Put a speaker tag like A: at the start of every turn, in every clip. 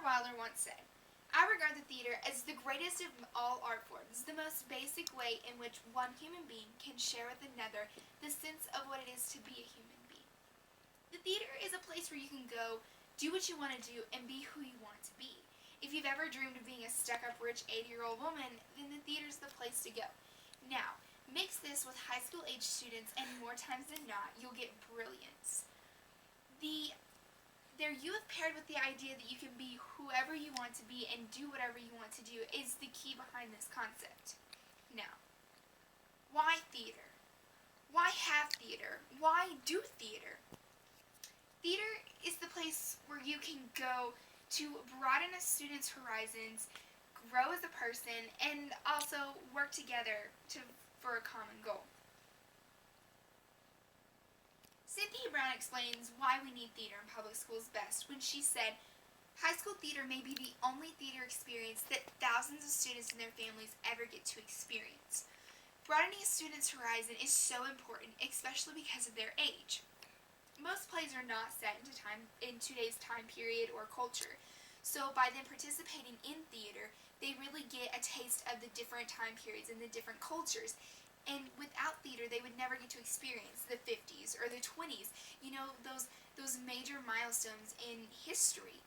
A: Wilder once said, "I regard the theater as the greatest of all art forms, the most basic way in which one human being can share with another the sense of what it is to be a human being." The theater is a place where you can go, do what you want to do, and be who you want to be. If you've ever dreamed of being a stuck-up rich 80-year-old woman, then the theater's the place to go. Now, mix this with high school age students, and more times than not, you'll get brilliance. Their youth paired with the idea that you can be whoever you want to be and do whatever you want to do is the key behind this concept. Now, why theater? Why have theater? Why do theater? Theater is the place where you can go to broaden a student's horizons, grow as a person, and also work together for a common goal. Cynthia Brown explains why we need theater in public schools best when she said, "High school theater may be the only theater experience that thousands of students and their families ever get to experience. Broadening a student's horizon is so important, especially because of their age. Most plays are not set in today's time period or culture, so by them participating in theater, they really get a taste of the different time periods and the different cultures. And without theater, they would never get to experience the 50s or the 20s, those major milestones in history.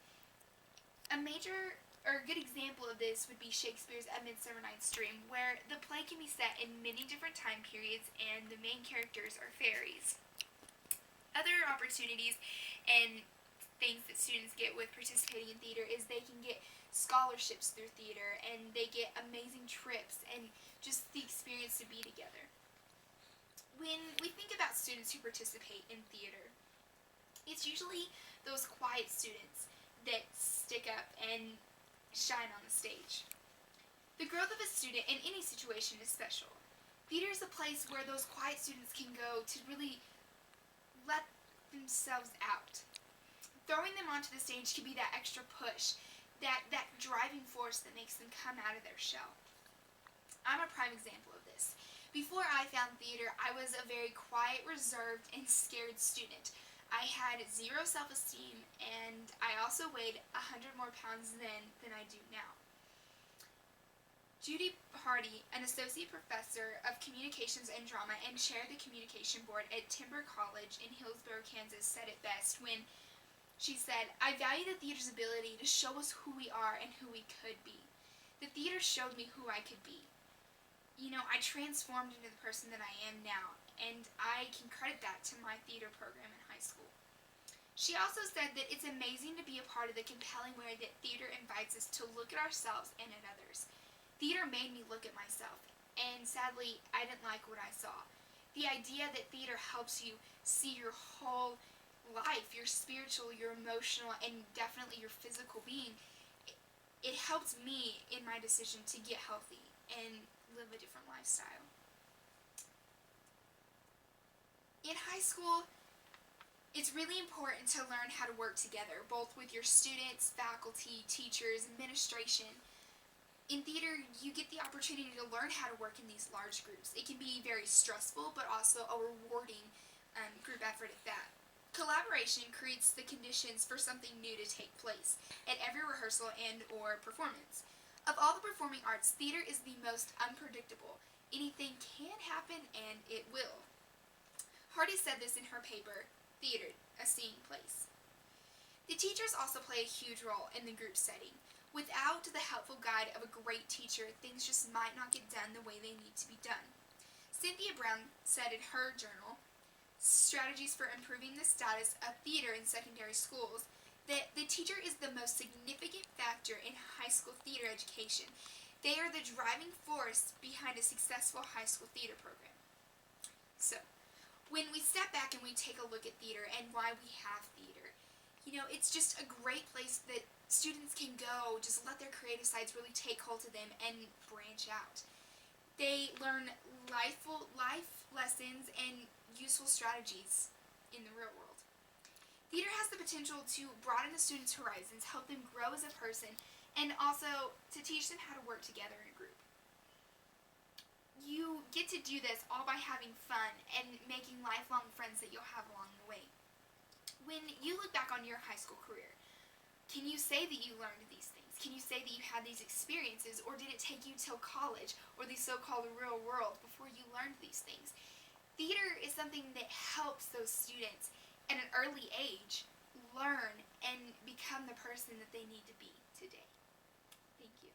A: A good example of this would be Shakespeare's A Midsummer Night's Dream, where the play can be set in many different time periods and the main characters are fairies. Other opportunities and things that students get with participating in theater is they can get scholarships through theater, and they get amazing trips and just the experience to be together. When we think about students who participate in theater, it's usually those quiet students that stick up and shine on the stage. The growth of a student in any situation is special. Theater is a place where those quiet students can go to really let themselves out. Throwing them onto the stage can be that extra push, that driving force that makes them come out of their shell. I'm a prime example of this. Before I found theater, I was a very quiet, reserved, and scared student. I had zero self-esteem, and I also weighed 100 more pounds then than I do now. Judy Hardy, an associate professor of communications and drama and chair of the communication board at Timber College in Hillsborough, Kansas, said it best when she said, "I value the theater's ability to show us who we are and who we could be. The theater showed me who I could be. I transformed into the person that I am now, and I can credit that to my theater program in high school." She also said that it's amazing to be a part of the compelling way that theater invites us to look at ourselves and at others. Theater made me look at myself, and sadly, I didn't like what I saw. The idea that theater helps you see your whole life, your spiritual, your emotional, and definitely your physical being, it helped me in my decision to get healthy and live a different lifestyle. In high school, it's really important to learn how to work together, both with your students, faculty, teachers, administration. In theater, you get the opportunity to learn how to work in these large groups. It can be very stressful, but also a rewarding group effort at that. Collaboration creates the conditions for something new to take place at every rehearsal and or performance. Of all the performing arts, theater is the most unpredictable. Anything can happen, and it will. Hardy said this in her paper, Theater, a Seeing Place. The teachers also play a huge role in the group setting. Without the helpful guide of a great teacher, things just might not get done the way they need to be done. Cynthia Brown said in her journal, Strategies for Improving the Status of Theater in Secondary Schools, that the teacher is the most significant factor in high school theater education. They are the driving force behind a successful high school theater program. So, when we step back and we take a look at theater and why we have theater, it's just a great place that students can go, just let their creative sides really take hold of them and branch out. They learn life lessons and useful strategies in the real world. Theater has the potential to broaden the students' horizons, help them grow as a person, and also to teach them how to work together in a group. You get to do this all by having fun and making lifelong friends that you'll have along the way. When you look back on your high school career, can Can you say that you learned these things? Can you say that you had these experiences, or did it take you till college or the so-called real world before you learned these things? Theater is something that helps those students at an early age learn and become the person that they need to be today. Thank you.